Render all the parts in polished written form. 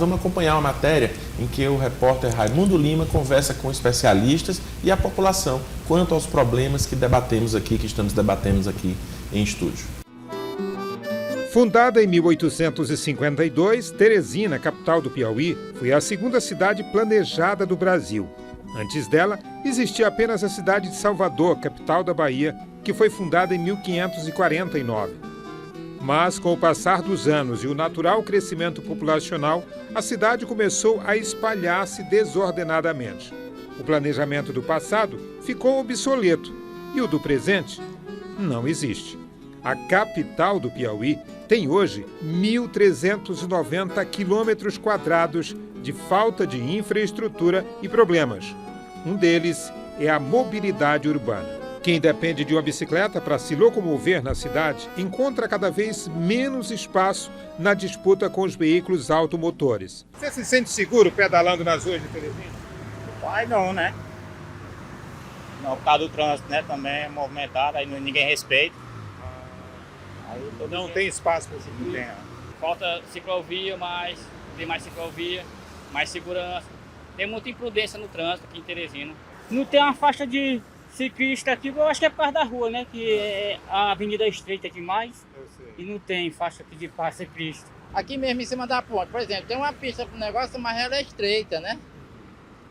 vamos acompanhar uma matéria em que o repórter Raimundo Lima conversa com especialistas e a população quanto aos problemas que estamos debatendo aqui em estúdio. Fundada em 1852, Teresina, capital do Piauí, foi a segunda cidade planejada do Brasil. Antes dela, existia apenas a cidade de Salvador, capital da Bahia, que foi fundada em 1549. Mas, com o passar dos anos e o natural crescimento populacional, a cidade começou a espalhar-se desordenadamente. O planejamento do passado ficou obsoleto e o do presente não existe. A capital do Piauí tem hoje 1.390 quilômetros quadrados de falta de infraestrutura e problemas. Um deles é a mobilidade urbana. Quem depende de uma bicicleta para se locomover na cidade encontra cada vez menos espaço na disputa com os veículos automotores. Você se sente seguro pedalando nas ruas de Teresina? Pai não, né? Não, por causa do trânsito, né? Também é movimentado, aí ninguém respeita. Aí não tem espaço para ciclovia. Falta ciclovia, mas tem mais ciclovia, mais segurança. Tem muita imprudência no trânsito aqui em Teresina. Não tem uma faixa de ciclista aqui, eu acho que é por causa da rua, né? Que a avenida é estreita demais e não tem faixa aqui de ciclista. Aqui mesmo em cima da ponte, por exemplo, tem uma pista para o negócio, mas ela é estreita, né?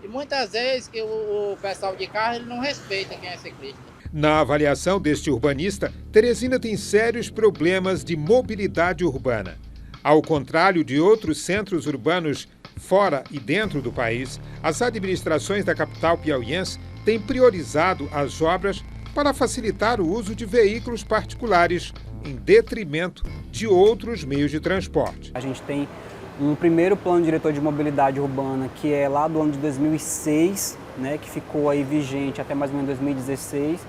E muitas vezes que o pessoal de carro ele não respeita quem é ciclista. Na avaliação deste urbanista, Teresina tem sérios problemas de mobilidade urbana. Ao contrário de outros centros urbanos fora e dentro do país, as administrações da capital piauiense têm priorizado as obras para facilitar o uso de veículos particulares, em detrimento de outros meios de transporte. A gente tem um primeiro plano diretor de mobilidade urbana, que é lá do ano de 2006, né, que ficou aí vigente até mais ou menos 2016.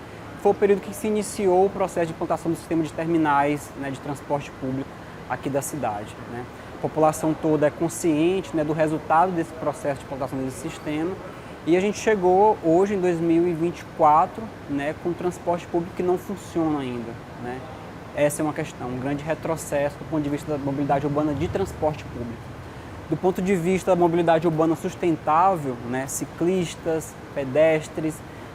Foi o período que se iniciou o processo de implantação do sistema de terminais, né, de transporte público aqui da cidade, né. A população toda é consciente, né, do resultado desse processo de implantação desse sistema e a gente chegou hoje em 2024, né, com transporte público que não funciona ainda, né. Essa é uma questão, um grande retrocesso do ponto de vista da mobilidade urbana de transporte público. Do ponto de vista da mobilidade urbana sustentável, né, ciclistas, pedestres,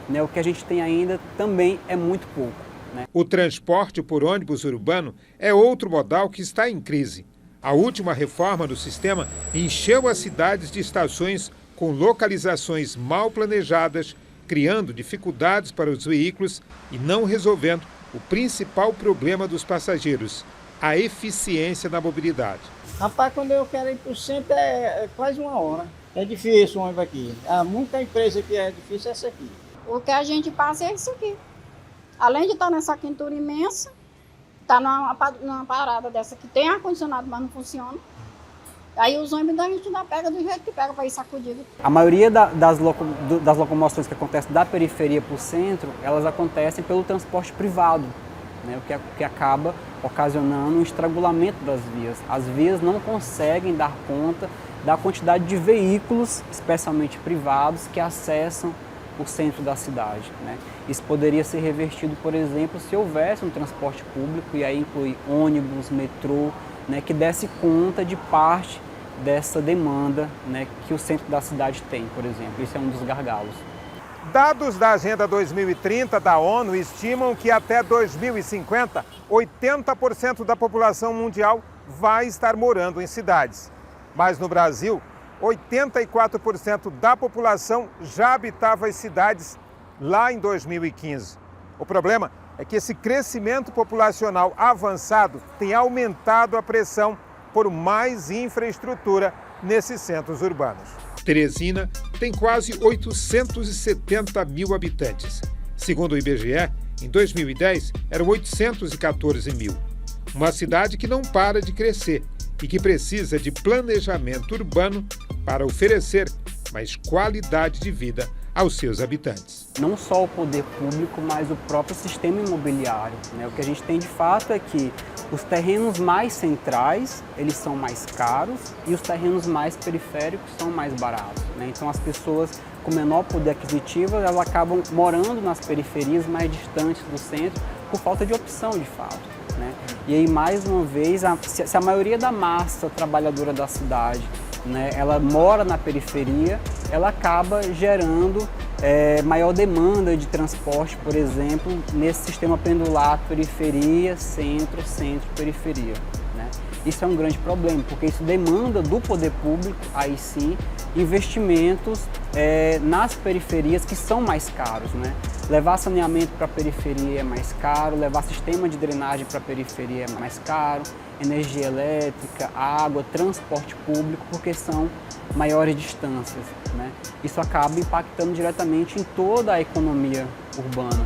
né, o que a gente tem ainda também é muito pouco, né? O transporte por ônibus urbano é outro modal que está em crise. A última reforma do sistema encheu as cidades de estações com localizações mal planejadas, criando dificuldades para os veículos e não resolvendo o principal problema dos passageiros, a eficiência na mobilidade. Rapaz, quando eu quero ir para o centro é quase uma hora. É difícil o ônibus aqui. Há muita empresa que é difícil essa aqui. O que a gente passa é isso aqui. Além de estar nessa quintura imensa, está numa parada dessa que tem ar-condicionado, mas não funciona. Aí os ônibus a gente ainda pega do jeito que pega para ir sacudido. A maioria das locomoções que acontecem da periferia para o centro, elas acontecem pelo transporte privado, né, o que acaba ocasionando um estrangulamento das vias. As vias não conseguem dar conta da quantidade de veículos, especialmente privados, que acessam o centro da cidade, né? Isso poderia ser revertido, por exemplo, se houvesse um transporte público, e aí inclui ônibus, metrô, né, que desse conta de parte dessa demanda, né, que o centro da cidade tem, por exemplo. Isso é um dos gargalos. Dados da Agenda 2030 da ONU estimam que até 2050, 80% da população mundial vai estar morando em cidades. Mas no Brasil, 84% da população já habitava as cidades lá em 2015. O problema é que esse crescimento populacional avançado tem aumentado a pressão por mais infraestrutura nesses centros urbanos. Teresina tem quase 870 mil habitantes. Segundo o IBGE, em 2010 eram 814 mil. Uma cidade que não para de crescer e que precisa de planejamento urbano para oferecer mais qualidade de vida aos seus habitantes. Não só o poder público, mas o próprio sistema imobiliário, né? O que a gente tem de fato é que os terrenos mais centrais, eles são mais caros e os terrenos mais periféricos são mais baratos, né? Então as pessoas com menor poder aquisitivo, elas acabam morando nas periferias mais distantes do centro por falta de opção de fato, né? E aí mais uma vez, se a maioria da massa trabalhadora da cidade né, ela mora na periferia, ela acaba gerando maior demanda de transporte, por exemplo, nesse sistema pendular periferia, centro, centro, periferia, né? Isso é um grande problema, porque isso demanda do poder público, aí sim, investimentos nas periferias que são mais caros, né? Levar saneamento para a periferia é mais caro, levar sistema de drenagem para a periferia é mais caro, energia elétrica, água, transporte público, porque são maiores distâncias, né? Isso acaba impactando diretamente em toda a economia urbana.